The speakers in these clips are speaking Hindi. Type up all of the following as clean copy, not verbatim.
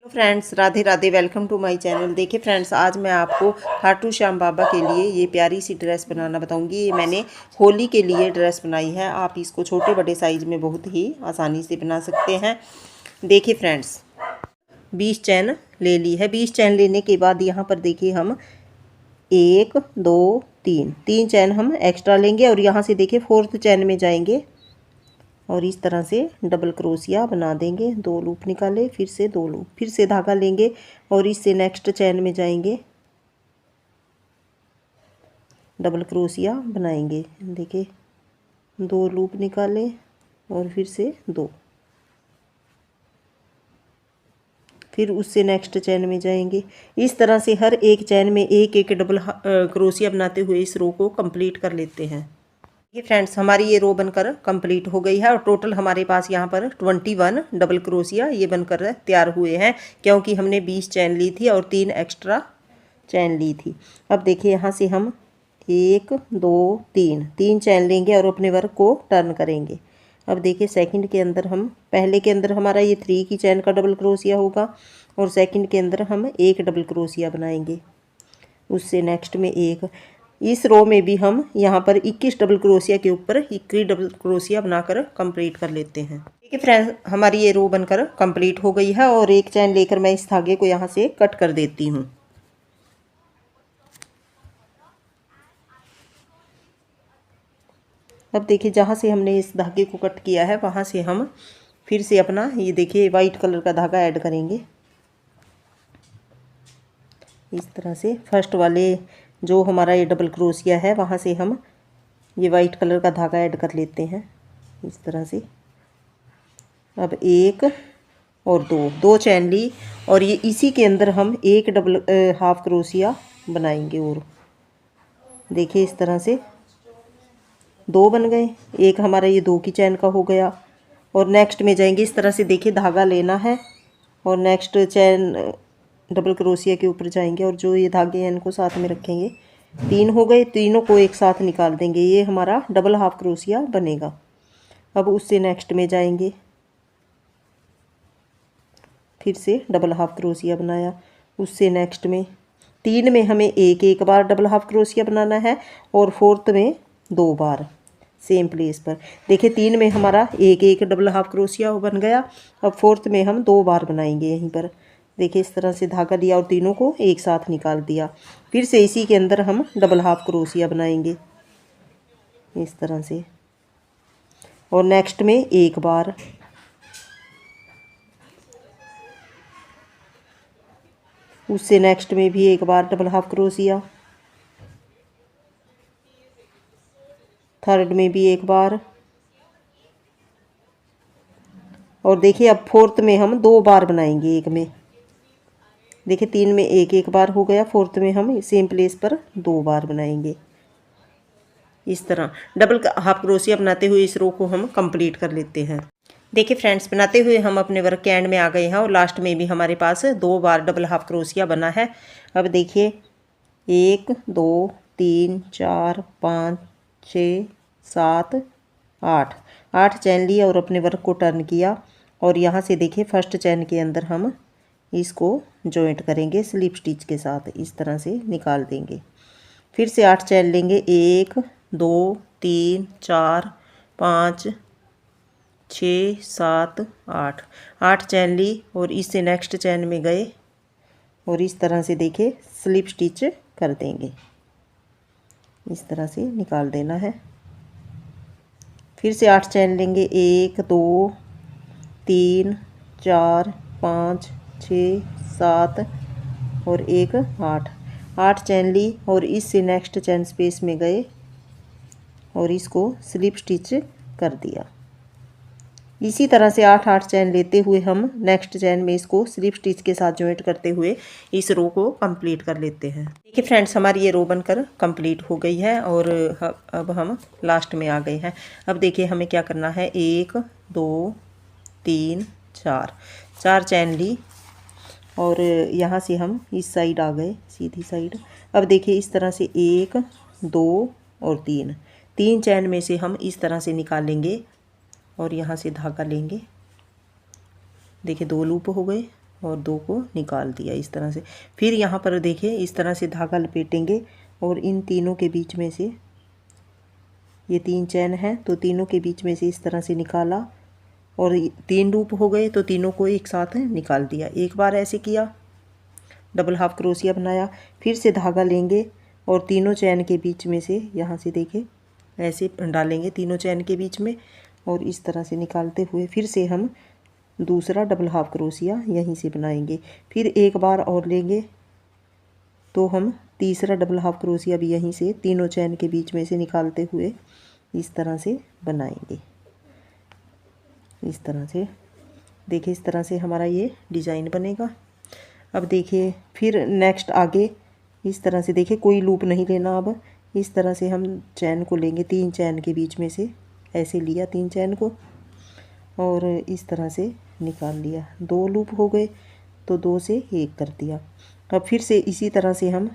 Friends, Radhe Radhe. Welcome to my channel. देखिए फ्रेंड्स, आज मैं आपको खाटू श्याम बाबा के लिए ये प्यारी सी ड्रेस बनाना बताऊंगी। ये मैंने होली के लिए ड्रेस बनाई है। आप इसको छोटे बड़े साइज़ में बहुत ही आसानी से बना सकते हैं। देखिए फ्रेंड्स, 20 चैन ले ली है। 20 चैन लेने के बाद यहाँ पर देखिए हम 1 2 3 चैन हम एक्स्ट्रा लेंगे और यहाँ से देखिए 4th चैन में जाएंगे और इस तरह से डबल क्रोशिया बना देंगे। 2 लूप निकाले, फिर से 2 लूप, फिर से धागा लेंगे और इससे नेक्स्ट चैन में जाएंगे, डबल क्रोशिया बनाएंगे। देखिए 2 लूप निकाले और फिर से 2, फिर उससे नेक्स्ट चैन में जाएंगे। इस तरह से हर एक चैन में एक एक डबल क्रोशिया बनाते हुए इस रो को कंप्लीट कर लेते हैं। ये फ्रेंड्स, हमारी ये रो बनकर कंप्लीट हो गई है और टोटल हमारे पास यहाँ पर 21 डबल क्रोशिया ये बनकर तैयार हुए हैं, क्योंकि हमने 20 चैन ली थी और 3 एक्स्ट्रा चैन ली थी। अब देखिए यहाँ से हम 1 2 3 चैन लेंगे और अपने वर्क को टर्न करेंगे। अब देखिए सेकंड के अंदर हम, पहले के अंदर हमारा ये 3 की चैन का डबल क्रोशिया होगा और सेकंड के अंदर हम 1 डबल क्रोशिया बनाएंगे, उससे नेक्स्ट में 1। इस रो में भी हम यहाँ पर 21 डबल क्रोशिया के ऊपर 21 डबल क्रोशिया बनाकर कंप्लीट कर लेते हैं। देखिए फ्रेंड्स, हमारी ये रो बनकर कंप्लीट हो गई है और एक चैन लेकर मैं इस धागे को यहाँ से कट कर देती हूँ। अब देखिए जहाँ से हमने इस धागे को कट किया है वहाँ से हम फिर से अपना ये देखिए वाइट कलर का धागा ऐड करेंगे। इस तरह से फर्स्ट वाले जो हमारा ये डबल क्रोशिया है वहाँ से हम ये वाइट कलर का धागा ऐड कर लेते हैं इस तरह से। अब 1 और 2 चैन ली और ये इसी के अंदर हम 1 डबल हाफ क्रोशिया बनाएंगे और देखिए इस तरह से 2 बन गए। एक हमारा ये 2 की चैन का हो गया और नेक्स्ट में जाएंगे। इस तरह से देखिए धागा लेना है और नेक्स्ट चैन डबल क्रोशिया के ऊपर जाएंगे और जो ये धागे हैं इनको साथ में रखेंगे। 3 हो गए, तीनों को एक साथ निकाल देंगे, ये हमारा डबल हाफ क्रोशिया बनेगा। अब उससे नेक्स्ट में जाएंगे, फिर से डबल हाफ क्रोशिया बनाया, उससे नेक्स्ट में 3 में हमें एक बार डबल हाफ क्रोशिया बनाना है और 4th में 2 बार सेम प्लेस पर। देखिए 3 में हमारा एक डबल हाफ क्रोशिया बन गया। अब 4th में हम 2 बार बनाएंगे यहीं पर। देखिए इस तरह से धागा लिया और तीनों को एक साथ निकाल दिया। फिर से इसी के अंदर हम डबल हाफ क्रोशिया बनाएंगे इस तरह से और नेक्स्ट में 1 बार, उससे नेक्स्ट में भी 1 बार डबल हाफ क्रोशिया, थर्ड में भी 1 बार और देखिए अब 4th में हम 2 बार बनाएंगे। एक में देखिए 3 में एक बार हो गया, 4th में हम सेम प्लेस पर 2 बार बनाएंगे। इस तरह डबल हाफ क्रोशिया बनाते हुए इस रो को हम कंप्लीट कर लेते हैं। देखिए फ्रेंड्स, बनाते हुए हम अपने वर्क के एंड में आ गए हैं और लास्ट में भी हमारे पास 2 बार डबल हाफ क्रोशिया बना है। अब देखिए 1 2 3 4 5 6 7 8 चैन लिए और अपने वर्क को टर्न किया और यहाँ से देखिए फर्स्ट चैन के अंदर हम इसको जॉइंट करेंगे स्लिप स्टिच के साथ, इस तरह से निकाल देंगे। फिर से 8 चैन लेंगे, 1 2 3 4 5 6 7 8 चैन ली और इससे नेक्स्ट चैन में गए और इस तरह से देखिए स्लिप स्टिच कर देंगे, इस तरह से निकाल देना है। फिर से 8 चैन लेंगे, 1 2 3 4 5 6 7 और 1 8 चैन ली और इससे नेक्स्ट चैन स्पेस में गए और इसको स्लिप स्टिच कर दिया। इसी तरह से 8 चैन लेते हुए हम नेक्स्ट चैन में इसको स्लिप स्टिच के साथ जॉइंट करते हुए इस रो को कंप्लीट कर लेते हैं। देखिए फ्रेंड्स, हमारी ये रो बनकर कंप्लीट हो गई है और अब हम लास्ट में आ गए हैं। अब देखिए हमें क्या करना है, 1 2 3 4 चैन ली और यहाँ से हम इस साइड आ गए, सीधी साइड। अब देखिए इस तरह से 1 2 और 3 चैन में से हम इस तरह से निकालेंगे और यहाँ से धागा लेंगे। देखिए 2 लूप हो गए और 2 को निकाल दिया इस तरह से। फिर यहाँ पर देखिए इस तरह से धागा लपेटेंगे और इन तीनों के बीच में से, ये 3 चैन है तो तीनों के बीच में से इस तरह से निकाला और 3 लूप हो गए तो तीनों को एक साथ निकाल दिया। एक बार ऐसे किया, डबल हाफ क्रोशिया बनाया, फिर से धागा लेंगे और तीनों चैन के बीच में से यहाँ से देखिए ऐसे डालेंगे तीनों चैन के बीच में और इस तरह से निकालते हुए फिर से हम दूसरा डबल हाफ क्रोशिया यहीं से बनाएंगे। फिर एक बार और लेंगे तो हम तीसरा डबल हाफ क्रोशिया भी यहीं से तीनों चैन के बीच में से निकालते हुए इस तरह से बनाएंगे। इस तरह से देखिए, इस तरह से हमारा ये डिज़ाइन बनेगा। अब देखिए फिर नेक्स्ट आगे इस तरह से देखिए कोई लूप नहीं लेना। अब इस तरह से हम चैन को लेंगे, 3 चैन के बीच में से ऐसे लिया 3 चैन को और इस तरह से निकाल लिया। 2 लूप हो गए तो 2 से 1 कर दिया। अब फिर से इसी तरह से हम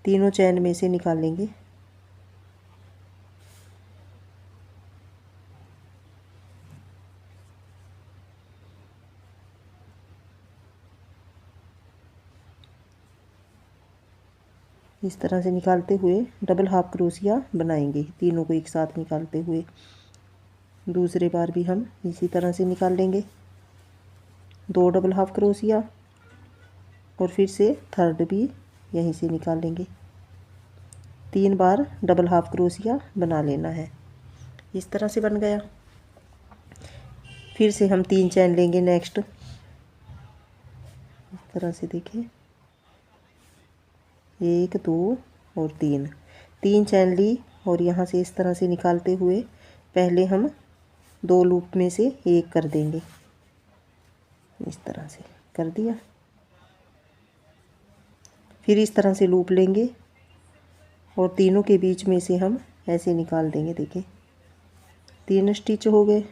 तीनों चैन में से निकालेंगे। इस तरह से निकालते हुए डबल हाफ क्रोशिया बनाएंगे, तीनों को एक साथ निकालते हुए। दूसरे बार भी हम इसी तरह से निकाल लेंगे 2 डबल हाफ क्रोशिया और फिर से थर्ड भी यहीं से निकाल लेंगे। 3 बार डबल हाफ क्रोशिया बना लेना है। इस तरह से बन गया। फिर से हम 3 चैन लेंगे नेक्स्ट, इस तरह से देखिए 1 2 और 3 चैन ली और यहाँ से इस तरह से निकालते हुए पहले हम 2 लूप में से 1 कर देंगे। इस तरह से कर दिया। फिर इस तरह से लूप लेंगे और तीनों के बीच में से हम ऐसे निकाल देंगे। देखिए 3 स्टिच हो गए।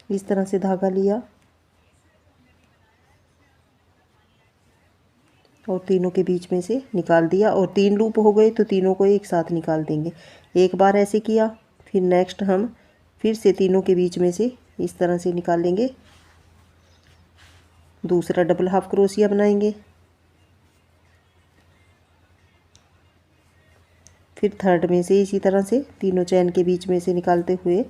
इस तरह से धागा लिया और तीनों के बीच में से निकाल दिया और 3 लूप हो गए तो तीनों को एक साथ निकाल देंगे। एक बार ऐसे किया, फिर नेक्स्ट हम फिर से तीनों के बीच में से इस तरह से निकाल लेंगे। दूसरा डबल हाफ क्रोशिया बनाएंगे। फिर थर्ड में से इसी तरह से तीनों चैन के बीच में से निकालते हुए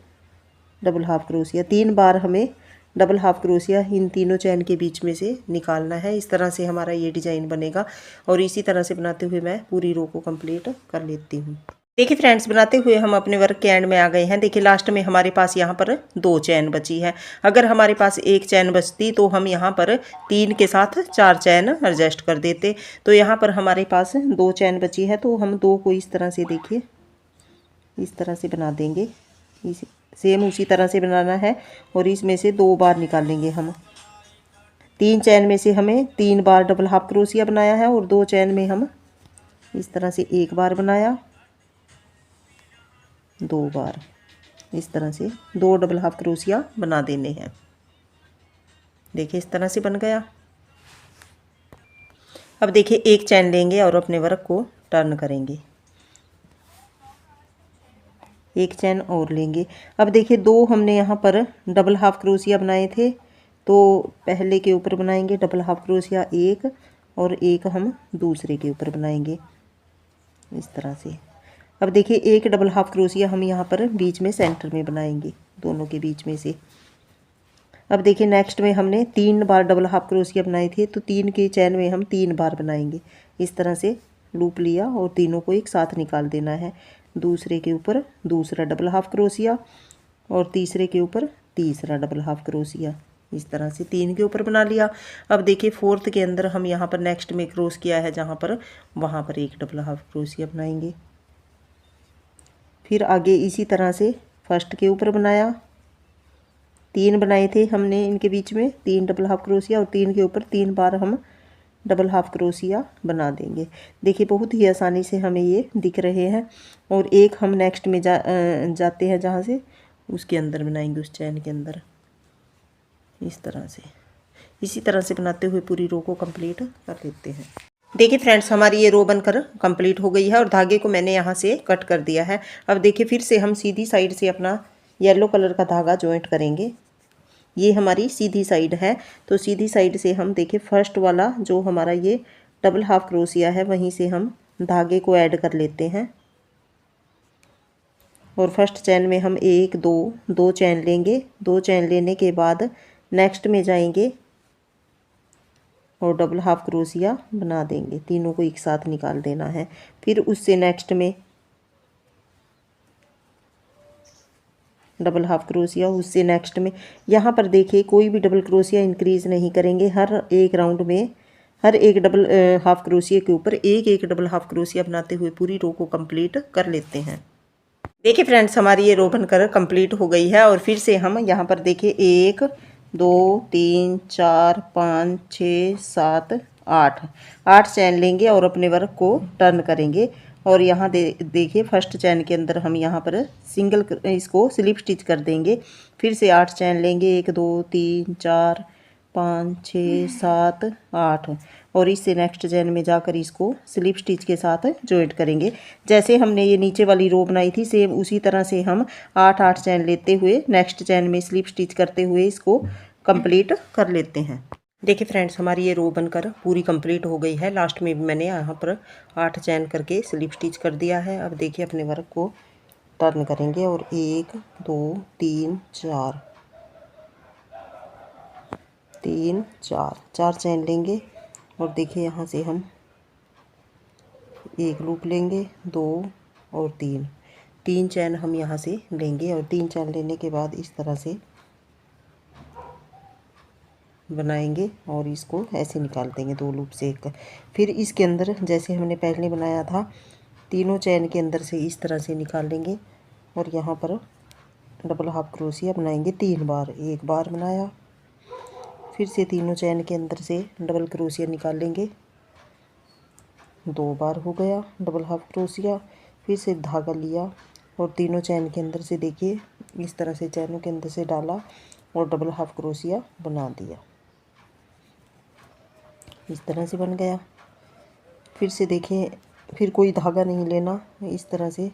डबल हाफ क्रोशिया। 3 बार हमें डबल हाफ क्रोशिया इन तीनों चैन के बीच में से निकालना है। इस तरह से हमारा ये डिज़ाइन बनेगा और इसी तरह से बनाते हुए मैं पूरी रो को कंप्लीट कर लेती हूँ। देखिए फ्रेंड्स, बनाते हुए हम अपने वर्क के एंड में आ गए हैं। देखिए लास्ट में हमारे पास यहाँ पर 2 चैन बची है। अगर हमारे पास 1 चैन बचती तो हम यहाँ पर 3 के साथ 4 चैन एडजस्ट कर देते। तो यहाँ पर हमारे पास 2 चैन बची है तो हम 2 को इस तरह से देखिए इस तरह से बना देंगे। सेम उसी तरह से बनाना है और इसमें से 2 बार निकालेंगे हम। 3 चैन में से हमें 3 बार डबल हाफ क्रोशिया बनाया है और 2 चैन में हम इस तरह से 1 बार बनाया, 2 बार इस तरह से 2 डबल हाफ क्रोशिया बना देने हैं। देखिए इस तरह से बन गया। अब देखिए 1 चैन लेंगे और अपने वर्क को टर्न करेंगे। 1 चैन और लेंगे। अब देखिए 2 हमने यहाँ पर डबल हाफ क्रोशिया बनाए थे तो पहले के ऊपर बनाएंगे डबल हाफ क्रोशिया 1 और 1 हम दूसरे के ऊपर बनाएंगे इस तरह से। अब देखिए 1 डबल हाफ क्रोशिया हम यहाँ पर बीच में सेंटर में बनाएंगे, दोनों के बीच में से। अब देखिए नेक्स्ट में हमने 3 बार डबल हाफ क्रोशिया बनाए थे तो 3 के चैन में हम 3 बार बनाएंगे। इस तरह से लूप लिया और तीनों को एक साथ निकाल देना है। दूसरे के ऊपर दूसरा डबल हाफ क्रोशिया और तीसरे के ऊपर तीसरा डबल हाफ क्रोशिया। इस तरह से 3 के ऊपर बना लिया। अब देखिए 4th के अंदर हम यहाँ पर नेक्स्ट में क्रॉस किया है जहाँ पर, वहाँ पर 1 डबल हाफ क्रोशिया बनाएंगे। फिर आगे इसी तरह से फर्स्ट के ऊपर बनाया, 3 बनाए थे हमने इनके बीच में 3 डबल हाफ क्रोशिया और 3 के ऊपर 3 बार हम डबल हाफ क्रोशिया बना देंगे। देखिए बहुत ही आसानी से हमें ये दिख रहे हैं। और एक हम नेक्स्ट में जाते हैं जहाँ से, उसके अंदर बनाएंगे, उस चैन के अंदर इस तरह से। इसी तरह से बनाते हुए पूरी रो को कंप्लीट कर लेते हैं। देखिए फ्रेंड्स, हमारी ये रो बनकर कंप्लीट हो गई है और धागे को मैंने यहाँ से कट कर दिया है। अब देखिए फिर से हम सीधी साइड से अपना येलो कलर का धागा जॉइंट करेंगे। ये हमारी सीधी साइड है, तो सीधी साइड से हम देखिए फर्स्ट वाला जो हमारा ये डबल हाफ क्रोशिया है वहीं से हम धागे को ऐड कर लेते हैं। और फर्स्ट चैन में हम एक दो चैन लेंगे। दो चैन लेने के बाद नेक्स्ट में जाएंगे और डबल हाफ क्रोशिया बना देंगे। तीनों को एक साथ निकाल देना है। फिर उससे नेक्स्ट में डबल हाफ क्रोशिया, उससे नेक्स्ट में। यहाँ पर देखिए कोई भी डबल क्रोशिया इंक्रीज नहीं करेंगे। हर एक राउंड में हर एक डबल हाफ क्रोशिया के ऊपर एक एक डबल हाफ क्रोशिया बनाते हुए पूरी रो को कंप्लीट कर लेते हैं। देखिए फ्रेंड्स, हमारी ये रो बनकर कंप्लीट हो गई है और फिर से हम यहाँ पर देखिए 1 2 3 4 5 6 7 8 चैन लेंगे और अपने वर्क को टर्न करेंगे। और यहाँ देखिए फर्स्ट चैन के अंदर हम यहाँ पर सिंगल इसको स्लिप स्टिच कर देंगे। फिर से 8 चैन लेंगे, 1 2 3 4 5 6 7 8 और इससे नेक्स्ट चैन में जाकर इसको स्लिप स्टिच के साथ जॉइंट करेंगे। जैसे हमने ये नीचे वाली रो बनाई थी सेम उसी तरह से हम 8 चैन लेते हुए नेक्स्ट चैन में स्लिप स्टिच करते हुए इसको कंप्लीट कर लेते हैं। देखिए फ्रेंड्स, हमारी ये रो बनकर पूरी कंप्लीट हो गई है। लास्ट में भी मैंने यहाँ पर 8 चैन करके स्लिप स्टिच कर दिया है। अब देखिए अपने वर्क को टर्न करेंगे और 1 2 3 4 चैन लेंगे और देखिए यहाँ से हम एक लूप लेंगे, 2 और 3 चैन हम यहाँ से लेंगे और 3 चैन लेने के बाद इस तरह से बनाएंगे और इसको ऐसे निकाल देंगे 2 लूप से एक। फिर इसके अंदर जैसे हमने पहले बनाया था तीनों चैन के अंदर से इस तरह से निकाल लेंगे और यहाँ पर डबल हाफ क्रोशिया बनाएंगे 3 बार। एक बार बनाया, फिर से तीनों चैन के अंदर से डबल क्रोशिया निकाल लेंगे, 2 बार हो गया डबल हाफ क्रोशिया। फिर से धागा लिया और तीनों चैन के अंदर से देखिए इस तरह से चैनों के अंदर से डाला और डबल हाफ क्रोशिया बना दिया। इस तरह से बन गया। फिर से देखिए फिर कोई धागा नहीं लेना, इस तरह से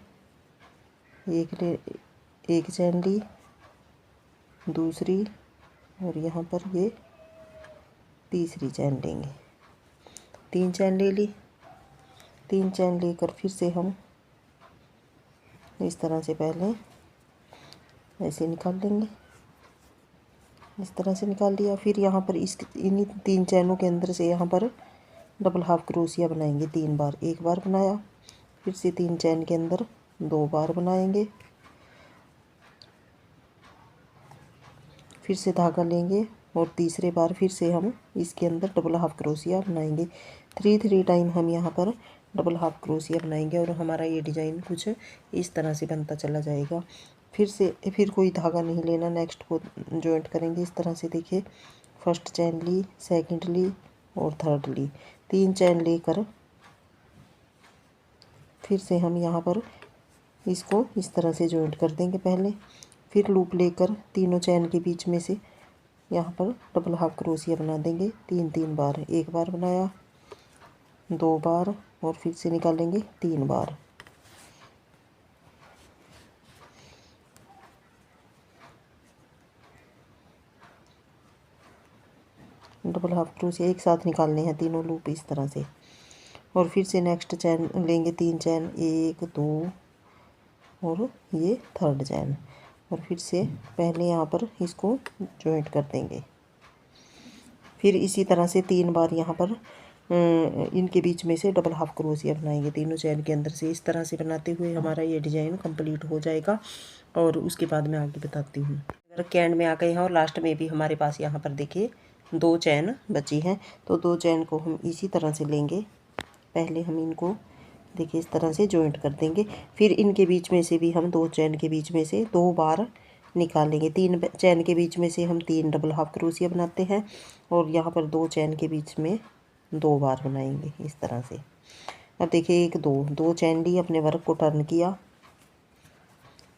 एक चैन ली, दूसरी और यहाँ पर ये तीसरी चैन लेंगे। 3 चैन ले ली। 3 चैन लेकर फिर से हम इस तरह से पहले ऐसे निकाल लेंगे। इस तरह से निकाल दिया। फिर यहाँ पर इन्हीं 3 चैनों के अंदर से यहाँ पर डबल हाफ क्रोशिया बनाएंगे 3 बार। एक बार बनाया, फिर से 3 चैन के अंदर 2 बार बनाएंगे, फिर से धागा लेंगे और तीसरे बार फिर से हम इसके अंदर डबल हाफ क्रोशिया बनाएंगे। 3 टाइम हम यहाँ पर डबल हाफ क्रोशिया बनाएंगे और हमारा ये डिज़ाइन कुछ इस तरह से बनता चला जाएगा। फिर कोई धागा नहीं लेना, नेक्स्ट को जॉइंट करेंगे इस तरह से। देखिए फर्स्ट चैन ली, सेकंड ली और थर्ड ली। 3 चैन लेकर फिर से हम यहाँ पर इसको इस तरह से जॉइंट कर देंगे पहले। फिर लूप लेकर तीनों चैन के बीच में से यहाँ पर डबल हाफ क्रोशिया बना देंगे 3 बार। एक बार बनाया, 2 बार और फिर से निकालेंगे 3 बार। डबल हाफ क्रोशिया एक साथ निकालने हैं तीनों लूप इस तरह से। और फिर से नेक्स्ट चैन लेंगे 3 चैन, 1 2 और ये थर्ड चैन और फिर से पहले यहाँ पर इसको जॉइंट कर देंगे। फिर इसी तरह से 3 बार यहाँ पर इनके बीच में से डबल हाफ क्रोशिया बनाएंगे तीनों चैन के अंदर से। इस तरह से बनाते हुए हमारा ये डिज़ाइन कंप्लीट हो जाएगा और उसके बाद मैं आगे बताती हूँ। अगर के एंड में आ गए हैं और लास्ट में भी हमारे पास यहाँ पर देखिए 2 चैन बची हैं, तो 2 चैन को हम इसी तरह से लेंगे। पहले हम इनको देखिए इस तरह से जॉइंट कर देंगे। फिर इनके बीच में से भी हम 2 चैन के बीच में से 2 बार निकालेंगे। 3 चैन के बीच में से हम 3 डबल हाफ क्रोशिया बनाते हैं और यहाँ पर 2 चैन के बीच में 2 बार बनाएंगे इस तरह से। अब देखिए 1 2 चैन ली, अपने वर्क को टर्न किया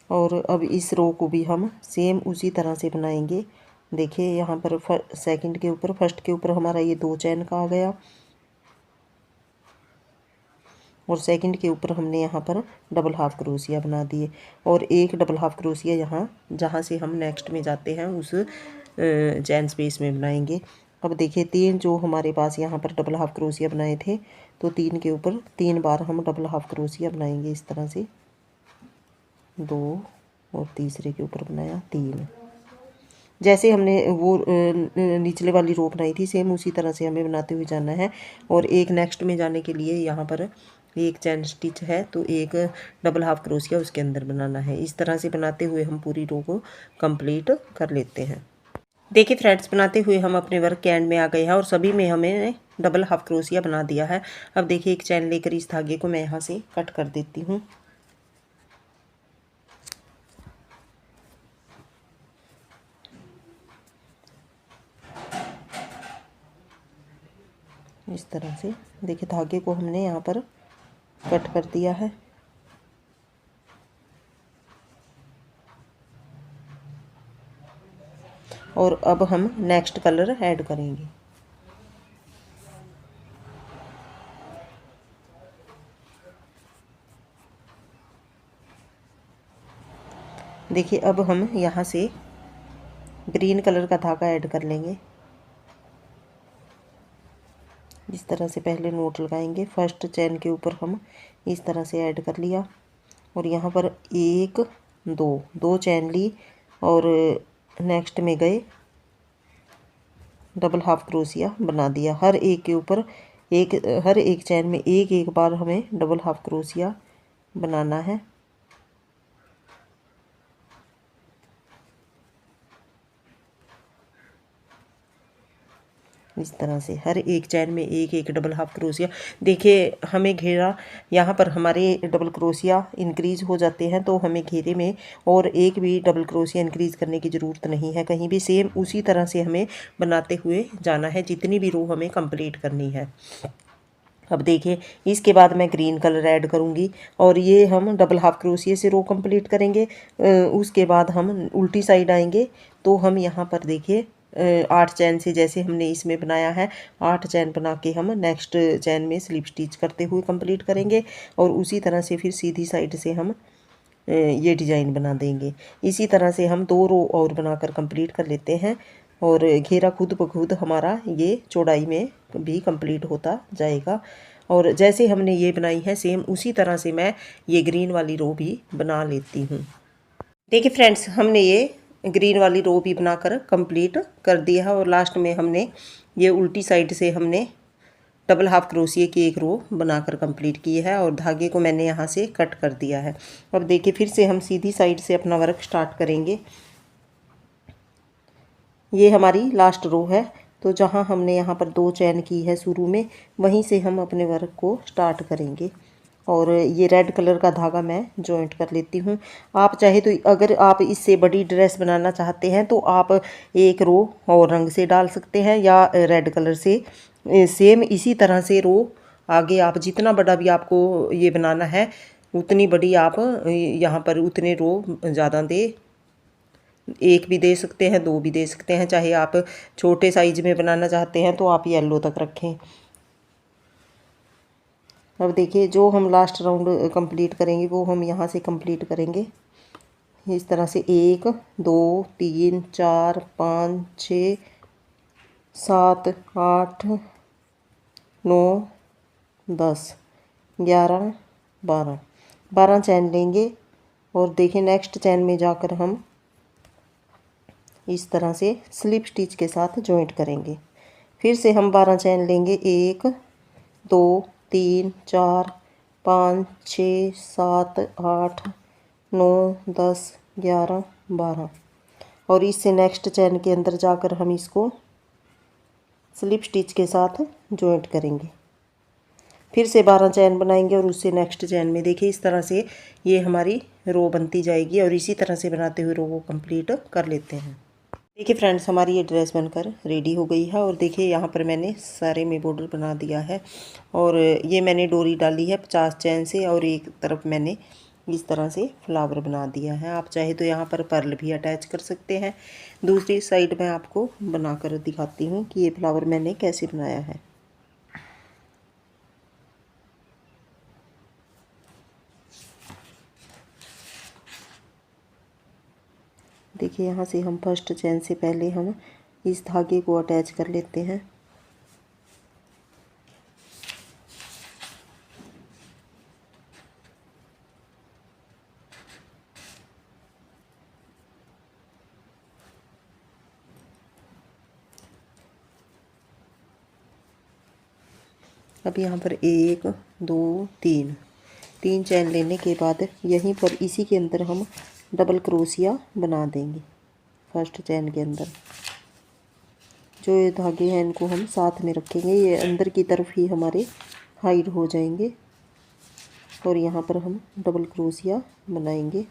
और अब इस रो को भी हम सेम उसी तरह से बनाएंगे। देखिए यहाँ पर सेकंड के ऊपर फर्स्ट के ऊपर हमारा ये 2 चैन का आ गया और सेकंड के ऊपर हमने यहाँ पर डबल हाफ क्रोशिया बना दिए और एक डबल हाफ क्रोशिया यहाँ जहाँ से हम नेक्स्ट में जाते हैं उस चैन स्पेस में बनाएंगे। अब देखिए 3 जो हमारे पास यहाँ पर डबल हाफ क्रोशिया बनाए थे, तो 3 के ऊपर 3 बार हम डबल हाफ क्रोशिया बनाएंगे इस तरह से, 2 और तीसरे के ऊपर बनाया 3। जैसे हमने वो निचले वाली रो बनाई थी सेम उसी तरह से हमें बनाते हुए जाना है। और एक नेक्स्ट में जाने के लिए यहाँ पर एक चैन स्टिच है तो एक डबल हाफ क्रोशिया उसके अंदर बनाना है। इस तरह से बनाते हुए हम पूरी रो को कंप्लीट कर लेते हैं। देखिए फ्रेंड्स, बनाते हुए हम अपने वर्क के एंड में आ गए हैं और सभी में हमें डबल हाफ क्रोशिया बना दिया है। अब देखिए एक चैन लेकर इस धागे को मैं यहाँ से कट कर देती हूँ। इस तरह से देखिए धागे को हमने यहाँ पर कट कर दिया है। और अब हम नेक्स्ट कलर ऐड करेंगे। देखिए अब हम यहाँ से ग्रीन कलर का धागा ऐड कर लेंगे। इस तरह से पहले नोट लगाएंगे, फर्स्ट चैन के ऊपर हम इस तरह से ऐड कर लिया और यहाँ पर 1 2 चैन ली और नेक्स्ट में गए डबल हाफ क्रोशिया बना दिया। हर एक के ऊपर हर एक चैन में एक बार हमें डबल हाफ क्रोशिया बनाना है। इस तरह से हर एक चैन में एक डबल हाफ क्रोशिया। देखिए हमें घेरा यहाँ पर हमारे डबल क्रोशिया इंक्रीज हो जाते हैं तो हमें घेरे में और एक भी डबल क्रोशिया इंक्रीज करने की ज़रूरत नहीं है, कहीं भी सेम उसी तरह से हमें बनाते हुए जाना है जितनी भी रो हमें कंप्लीट करनी है। अब देखिए इसके बाद मैं ग्रीन कलर ऐड करूँगी और ये हम डबल हाफ क्रोशिया से रो कंप्लीट करेंगे। उसके बाद हम उल्टी साइड आएंगे तो हम यहाँ पर देखिए 8 चैन से जैसे हमने इसमें बनाया है 8 चैन बना के हम नेक्स्ट चैन में स्लिप स्टिच करते हुए कंप्लीट करेंगे और उसी तरह से फिर सीधी साइड से हम ये डिज़ाइन बना देंगे। इसी तरह से हम 2 रो और बनाकर कंप्लीट कर लेते हैं और घेरा खुद ब खुद हमारा ये चौड़ाई में भी कंप्लीट होता जाएगा। और जैसे हमने ये बनाई है सेम उसी तरह से मैं ये ग्रीन वाली रो भी बना लेती हूँ। देखिए फ्रेंड्स, हमने ये ग्रीन वाली रो भी बनाकर कंप्लीट कर दिया है और लास्ट में हमने ये उल्टी साइड से हमने डबल हाफ क्रोशिया की एक रो बनाकर कंप्लीट की है और धागे को मैंने यहाँ से कट कर दिया है। अब देखिए फिर से हम सीधी साइड से अपना वर्क स्टार्ट करेंगे। ये हमारी लास्ट रो है तो जहाँ हमने यहाँ पर 2 चैन की है शुरू में वहीं से हम अपने वर्क को स्टार्ट करेंगे। और ये रेड कलर का धागा मैं जॉइंट कर लेती हूँ। आप चाहे तो अगर आप इससे बड़ी ड्रेस बनाना चाहते हैं तो आप एक रो और रंग से डाल सकते हैं या रेड कलर से सेम इसी तरह से रो आगे आप जितना बड़ा भी आपको ये बनाना है उतनी बड़ी आप यहाँ पर उतने रो ज़्यादा दे, 1 भी दे सकते हैं 2 भी दे सकते हैं। चाहे आप छोटे साइज में बनाना चाहते हैं तो आप येलो तक रखें। अब देखिए जो हम लास्ट राउंड कंप्लीट करेंगे वो हम यहाँ से कंप्लीट करेंगे इस तरह से 1 2 3 4 5 6 7 8 9 10 11 12 चैन लेंगे और देखिए नेक्स्ट चैन में जाकर हम इस तरह से स्लिप स्टिच के साथ जॉइंट करेंगे। फिर से हम 12 चैन लेंगे, 1 2 3 4 5 6 7 8 9 10 11 12 और इससे नेक्स्ट चैन के अंदर जाकर हम इसको स्लिप स्टिच के साथ जॉइंट करेंगे। फिर से 12 चैन बनाएंगे और उससे नेक्स्ट चैन में देखिए इस तरह से ये हमारी रो बनती जाएगी और इसी तरह से बनाते हुए रो को कंप्लीट कर लेते हैं। देखिए फ्रेंड्स, हमारी ये ड्रेस बनकर रेडी हो गई है और देखिए यहाँ पर मैंने सारे में बॉर्डर बना दिया है और ये मैंने डोरी डाली है 50 चैन से और एक तरफ मैंने इस तरह से फ्लावर बना दिया है। आप चाहे तो यहाँ पर पर्ल भी अटैच कर सकते हैं। दूसरी साइड मैं आपको बनाकर दिखाती हूँ कि ये फ्लावर मैंने कैसे बनाया है। देखिए यहाँ से हम फर्स्ट चैन से पहले हम इस धागे को अटैच कर लेते हैं। अब यहाँ पर 1 2 3 चैन लेने के बाद यहीं पर इसी के अंदर हम डबल क्रोशिया बना देंगे। फर्स्ट चैन के अंदर जो ये धागे हैं इनको हम साथ में रखेंगे, ये अंदर की तरफ ही हमारे हाइड हो जाएंगे और यहाँ पर हम डबल क्रोशिया बनाएंगे।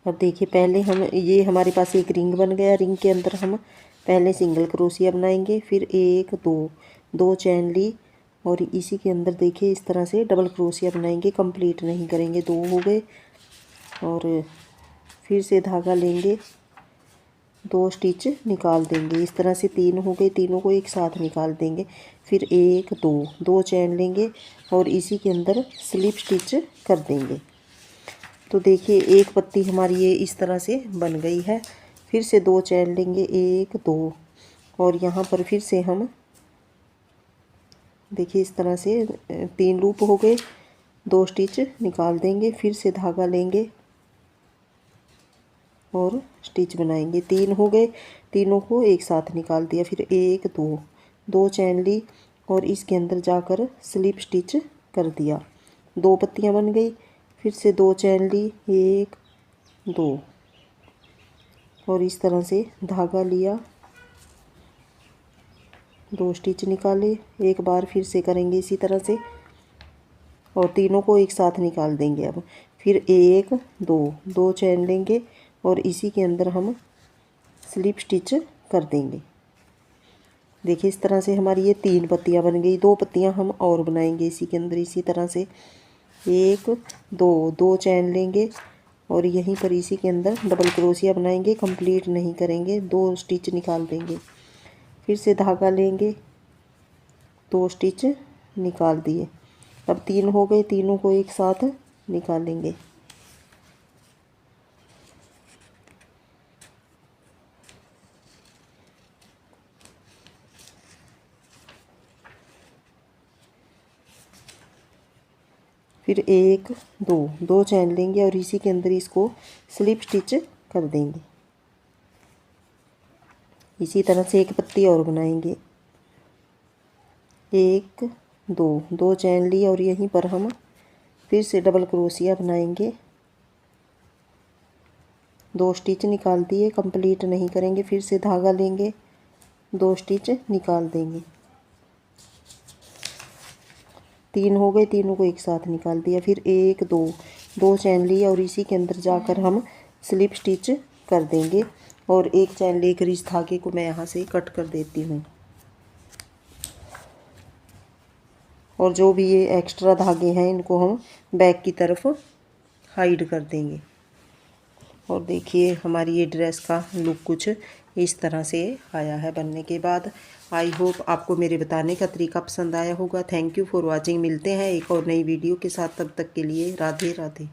अब देखिए पहले हम ये हमारे पास एक रिंग बन गया, रिंग के अंदर हम पहले सिंगल क्रोशिया बनाएंगे, फिर 1 2 चैन ली और इसी के अंदर देखिए इस तरह से डबल क्रोशिया बनाएंगे। कंप्लीट नहीं करेंगे, 2 हो गए और फिर से धागा लेंगे, 2 स्टिच निकाल देंगे। इस तरह से 3 हो गए, तीनों को एक साथ निकाल देंगे। फिर 1 2 चैन लेंगे और इसी के अंदर स्लिप स्टिच कर देंगे। तो देखिए एक पत्ती हमारी ये इस तरह से बन गई है। फिर से 2 चैन लेंगे, 1 2 और यहाँ पर फिर से हम देखिए इस तरह से 3 लूप हो गए, 2 स्टिच निकाल देंगे। फिर से धागा लेंगे और स्टिच बनाएंगे। 3 हो गए, तीनों को एक साथ निकाल दिया। फिर 1 2 चैन ली और इसके अंदर जाकर स्लिप स्टिच कर दिया, 2 पत्तियां बन गई। फिर से 2 चैन ली, 1 2 और इस तरह से धागा लिया, 2 स्टिच निकाले। एक बार फिर से करेंगे इसी तरह से और तीनों को एक साथ निकाल देंगे। अब फिर 1 2 चैन लेंगे और इसी के अंदर हम स्लिप स्टिच कर देंगे। देखिए इस तरह से हमारी ये 3 पत्तियां बन गई, 2 पत्तियां हम और बनाएंगे इसी के अंदर। इसी तरह से 1 2 चैन लेंगे और यहीं पर इसी के अंदर डबल क्रोशिया बनाएंगे। कंप्लीट नहीं करेंगे, 2 स्टिच निकाल देंगे। फिर से धागा लेंगे, 2 स्टिच निकाल दिए। अब 3 हो गए, तीनों को एक साथ निकालेंगे। फिर 1 2 चैन लेंगे और इसी के अंदर इसको स्लिप स्टिच कर देंगे। इसी तरह से एक पत्ती और बनाएंगे, 1 2 चैन ली और यहीं पर हम फिर से डबल क्रोशिया बनाएंगे। 2 स्टिच निकाल दिए, कंप्लीट नहीं करेंगे। फिर से धागा लेंगे, 2 स्टिच निकाल देंगे। 3 हो गए, तीनों को एक साथ निकाल दिया। फिर 1 2 चैन ली और इसी के अंदर जाकर हम स्लिप स्टिच कर देंगे और एक चैन लेकर इस धागे को मैं यहाँ से कट कर देती हूँ और जो भी ये एक्स्ट्रा धागे हैं इनको हम बैक की तरफ हाइड कर देंगे। और देखिए हमारी ये ड्रेस का लुक कुछ इस तरह से आया है बनने के बाद। आई होप आपको मेरे बताने का तरीका पसंद आया होगा। Thank you for watching. मिलते हैं एक और नई वीडियो के साथ, तब तक के लिए राधे राधे।